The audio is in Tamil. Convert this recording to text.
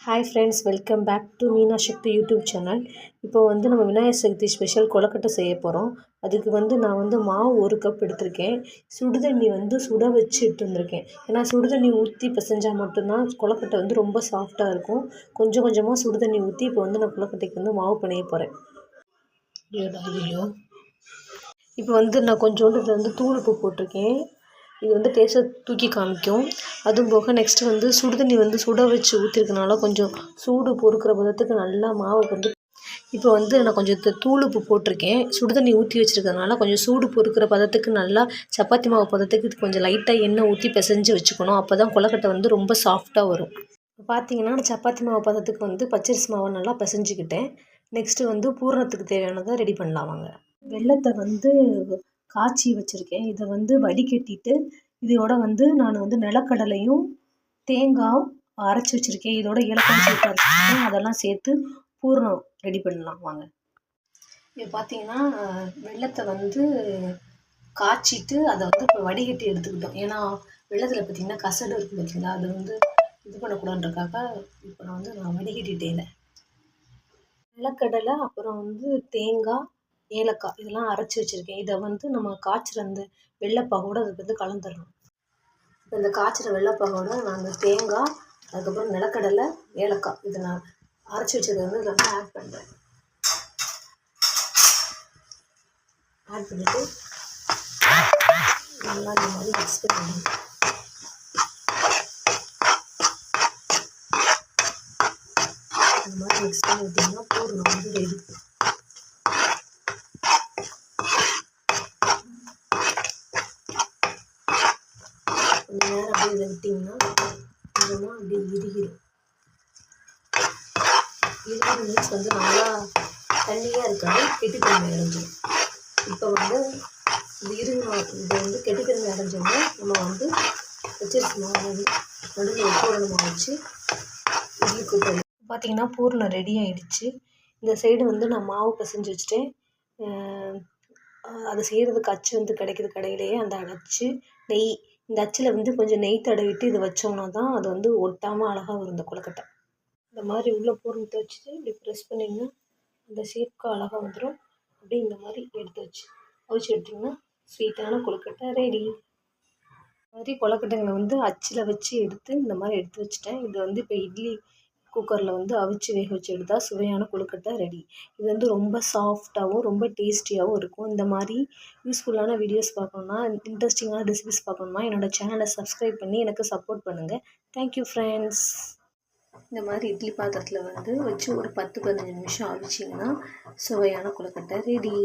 Hi friends, welcome back to Meena Sakthi YouTube channel. இப்போ நம்ம விநாயகர் சதுர்த்தி ஸ்பெஷல் கொழுக்கட்டை செய்ய போகிறோம். அதுக்கு நான் மாவு 1 கப் எடுத்திருக்கேன். சுடுதண்ணி சுட வச்சு எடுத்து வந்திருக்கேன். ஏன்னா சுடுதண்ணி ஊற்றி பிசைஞ்சால் மட்டும்தான் கொழுக்கட்டை ரொம்ப சாஃப்டாக இருக்கும். கொஞ்சம் கொஞ்சமாக சுடுதண்ணி ஊற்றி இப்போ நான் கொழுக்கட்டைக்கு மாவு பிணைய போகிறேன். இப்போ நான் கொஞ்சோண்டு இதில் தூள் உப்பு போட்டிருக்கேன். இது டேஸ்ட்டை தூக்கி காமிக்கும். அதுவும் போக நெக்ஸ்ட்டு சுடுதண்ணி சுட வச்சு ஊற்றிருக்கனால கொஞ்சம் சூடு பொறுக்கிற பதத்துக்கு நல்லா மாவு இப்போ நான் கொஞ்சம் தூள் உப்பு போட்டிருக்கேன். சுடுதண்ணி ஊற்றி வச்சுருக்கிறதுனால கொஞ்சம் சூடு பொறுக்கிற பதத்துக்கு நல்லா சப்பாத்தி மாவு பதத்துக்கு இது கொஞ்சம் லைட்டாக எண்ணெய் ஊற்றி பிசைஞ்சு வச்சுக்கணும். அப்போ தான் கொழுக்கட்டை ரொம்ப சாஃப்டாக வரும். பார்த்தீங்கன்னா சப்பாத்தி மாவு பதத்துக்கு பச்சரிசி மாவை நல்லா பிசைஞ்சிக்கிட்டேன். நெக்ஸ்ட்டு பூரணத்துக்கு தேவையானதை ரெடி பண்ணலாம் வாங்க. வெல்லத்தை காய்ச்சி வச்சுருக்கேன். இதை வடிகட்டிட்டு இதோட நான் நிலக்கடலையும் தேங்காயும் அரைச்சி வச்சுருக்கேன். இதோட ஏலக்காய் சேர்த்து அரைச்சிருக்கேன். அதெல்லாம் சேர்த்து பூரணம் ரெடி பண்ணலாம் வாங்க. இப்போ பார்த்தீங்கன்னா வெல்லத்தை காய்ச்சிட்டு அதை இப்போ வடிகட்டி எடுத்துக்கிட்டோம். ஏன்னா வெல்லத்தில் பார்த்தீங்கன்னா கசடு இருக்குது பார்த்தீங்களா, அது இது பண்ணக்கூடாதுன்றக்காக இப்போ நான் வடிகட்டிட்டேன். நிலக்கடலை அப்புறம் தேங்காய் ஏலக்காய் இதெல்லாம் அரைச்சி வச்சுருக்கேன். இதை நம்ம காய்ச்சிற அந்த வெள்ளைப்பாகோடு அதுக்கு கலந்துடணும். இப்போ இந்த காய்ச்சிற வெள்ளைப்பாகோட நான் அந்த தேங்காய் அதுக்கப்புறம் நிலக்கடலை ஏலக்காய் இதை நான் அரைச்சி வச்சதை இதில் ஆட் பண்ணுறேன். ஆட் பண்ணிவிட்டு நல்லா இந்த மாதிரி மிக்ஸ் பண்ணணும். இந்த மாதிரி மிக்ஸ் பண்ணி விட்டிங்கன்னா பூரணம் ரெடி. கொஞ்சம் நேரம் அப்படியே இதை விட்டிங்கன்னா கொஞ்சமாக அப்படியே இறுகிடும். 20 மினிட்ஸ் நல்லா தண்ணியாக இருக்காது, கெட்டித்தன்மை அடைஞ்சிடும். இப்போ இது இறுகணும். இது கெட்டித்தன்மை அடைஞ்சோம்னா நம்ம பச்சரிசி மாவு நடுவில் பூரணமாக வச்சு இட்லி கூட்டணும். பார்த்தீங்கன்னா பூரணம் ரெடி ஆகிடுச்சு. இந்த சைடு நான் மாவு பிசைஞ்சு வச்சுட்டேன். அதை செய்கிறதுக்கு அச்சு கிடைக்கிது கடையிலேயே. அந்த அச்சு நெய், இந்த அச்சில் கொஞ்சம் நெய் தடவிட்டு இதை வச்சோம்னா தான் அது ஒட்டாமல் அழகாக வரும் இந்த கொழுக்கட்டை. இந்த மாதிரி உள்ள பூரணத்தை வச்சுட்டு இப்படி ப்ரெஸ் பண்ணிங்கன்னா அந்த ஷேப்க்கு அழகாக வந்துடும். அப்படியே இந்த மாதிரி எடுத்து அவிச்சு எடுத்திங்கன்னா ஸ்வீட்டான கொழுக்கட்டை ரெடி. இந்த மாதிரி கொழுக்கட்டைங்களை அச்சில் வச்சு எடுத்து இந்த மாதிரி எடுத்து வச்சுட்டேன். இது இப்போ இட்லி குக்கரில் அவிச்சு வேக வச்சு எடுத்தால் சுவையான கொழுக்கட்டை ரெடி. இது ரொம்ப சாஃப்டாகவும் ரொம்ப டேஸ்டியாகவும் இருக்கும். இந்த மாதிரி யூஸ்ஃபுல்லான வீடியோஸ் பார்க்கணுன்னா, இன்ட்ரெஸ்டிங்கான ரெசிபிஸ் பார்க்கணுன்னா என்னோடய சேனலை சப்ஸ்கிரைப் பண்ணி எனக்கு சப்போர்ட் பண்ணுங்கள். Thank you friends. இந்த மாதிரி இட்லி பாத்திரத்தில் வச்சு ஒரு 10-15 நிமிஷம் அவிச்சிங்கன்னா சுவையான கொழுக்கட்டை ரெடி.